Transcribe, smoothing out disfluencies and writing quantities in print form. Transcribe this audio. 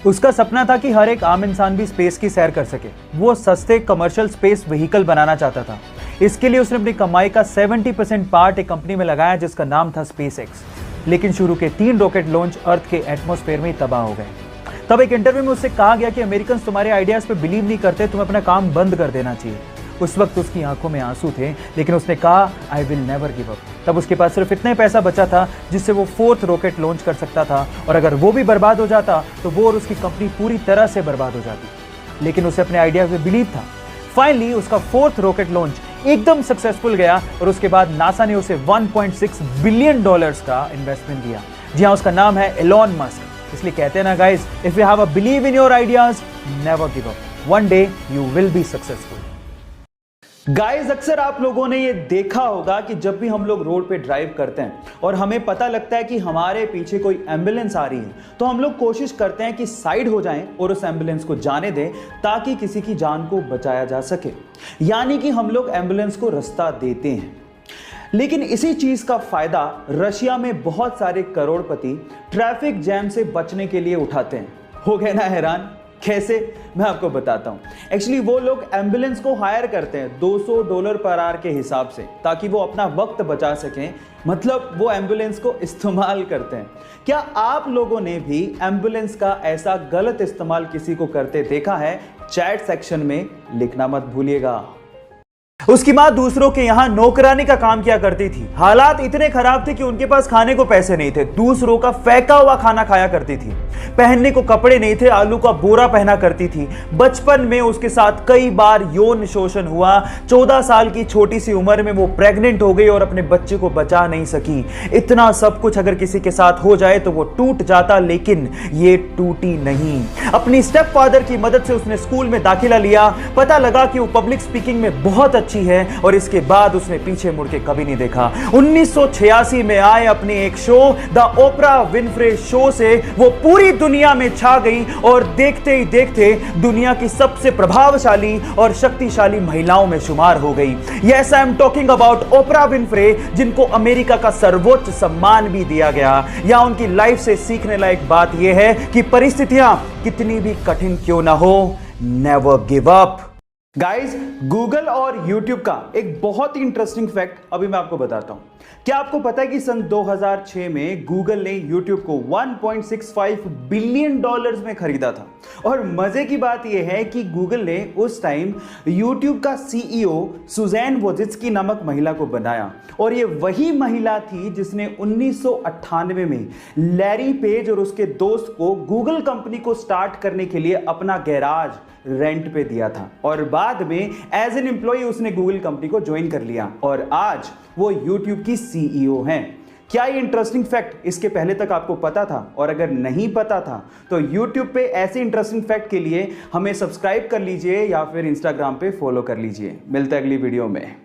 उसका सपना था कि हर एक आम इंसान भी स्पेस की सैर कर सके। वो सस्ते कमर्शियल स्पेस व्हीकल बनाना चाहता था। इसके लिए उसने अपनी कमाई का 70% पार्ट एक कंपनी में लगाया जिसका नाम था स्पेस एक्स। लेकिन शुरू के 3 रॉकेट लॉन्च अर्थ के एटमॉस्फेयर में ही तबाह हो गए। तब एक इंटरव्यू में उससे कहा गया कि अमेरिकन तुम्हारे आइडियाज पे बिलीव नहीं करते, तुम्हें अपना काम बंद कर देना चाहिए। उस वक्त उसकी आंखों में आंसू थे, लेकिन उसने कहा I will never give up. तब उसके पास सिर्फ इतना ही पैसा बचा था जिससे वो 4th रॉकेट लॉन्च कर सकता था, और अगर वो भी बर्बाद हो जाता तो वो और उसकी कंपनी पूरी तरह से बर्बाद हो जाती। लेकिन उसे अपने आइडिया पे बिलीव था। फाइनली उसका 4th रॉकेट लॉन्च एकदम सक्सेसफुल गया और उसके बाद नासा ने उसे $1.6 बिलियन का इन्वेस्टमेंट दिया। जी हाँ, उसका नाम है एलॉन मस्क। इसलिए कहते हैं ना guys, if you have a believe in your ideas, never give up, one day you will be successful. Guys, अक्सर आप लोगों ने ये देखा होगा कि जब भी हम लोग रोड पे ड्राइव करते हैं और हमें पता लगता है कि हमारे पीछे कोई एम्बुलेंस आ रही है, तो हम लोग कोशिश करते हैं कि साइड हो जाएं और उस एम्बुलेंस को जाने दें ताकि किसी की जान को बचाया जा सके। यानी कि हम लोग एम्बुलेंस को रास्ता देते हैं। लेकिन इसी चीज का फायदा रशिया में बहुत सारे करोड़पति ट्रैफिक जैम से बचने के लिए उठाते हैं। हो गए ना हैरान? कैसे? मैं आपको बताता हूं। एक्चुअली वो लोग एम्बुलेंस को हायर करते हैं $200 पर आवर के हिसाब से, ताकि वो अपना वक्त बचा सकें। मतलब वो एम्बुलेंस को इस्तेमाल करते हैं। क्या आप लोगों ने भी एम्बुलेंस का ऐसा गलत इस्तेमाल किसी को करते देखा है? चैट सेक्शन में लिखना मत भूलिएगा। उसकी मां दूसरों के यहां नौकरानी का काम किया करती थी। हालात इतने खराब थे कि उनके पास खाने को पैसे नहीं थे। दूसरों का फेंका हुआ खाना खाया करती थी। पहनने को कपड़े नहीं थे, आलू का बोरा पहना करती थी। बचपन में उसके साथ कई बार यौन शोषण हुआ। 14 साल की छोटी सी उम्र में वो प्रेग्नेंट हो गई और अपने बच्चे को बचा नहीं सकी। इतना सब कुछ अगर किसी के साथ हो जाए तो वो टूट जाता, लेकिन ये टूटी नहीं। अपनी स्टेप फादर की मदद से उसने स्कूल में दाखिला लिया। पता लगा कि वो पब्लिक स्पीकिंग में बहुत अच्छी है और इसके बाद उसने पीछे मुड़ के कभी नहीं देखा। 1986 में आए अपने एक show the Oprah Winfrey show से वो पूरी दुनिया में छा गई और देखते ही देखते दुनिया की सबसे प्रभावशाली और शक्तिशाली महिलाओं में शुमार हो गई। Yes, I am talking about Oprah Winfrey, जिनको अमेरिका का सर्वोच्च सम्मान भी दिया गया। या उनकी लाइफ से सीखने लायक बात यह है कि परिस्थितियां कितनी भी कठिन क्यों ना हो, never give up. Guys, Google और यूट्यूब का एक बहुत ही इंटरेस्टिंग फैक्ट अभी मैं आपको बताता हूं। क्या आपको पता है कि सन 2006 में गूगल ने यूट्यूब को $1.65 बिलियन में खरीदा था? और मजे की बात यह है कि गूगल ने उस टाइम यूट्यूब का सीईओ सुजैन वोजित्स्की नामक महिला को बनाया, और ये वही महिला थी जिसने 1998 में लैरी पेज और उसके दोस्त को गूगल कंपनी को स्टार्ट करने के लिए अपना गैराज रेंट पे दिया था, और बाद में एज एन एम्प्लॉय उसने गूगल कंपनी को ज्वाइन कर लिया और आज वो यूट्यूब की सीईओ हैं। क्या ये इंटरेस्टिंग फैक्ट इसके पहले तक आपको पता था? और अगर नहीं पता था तो यूट्यूब पे ऐसे इंटरेस्टिंग फैक्ट के लिए हमें सब्सक्राइब कर लीजिए या फिर इंस्टाग्राम पे फॉलो कर लीजिए। मिलते हैं अगली वीडियो में।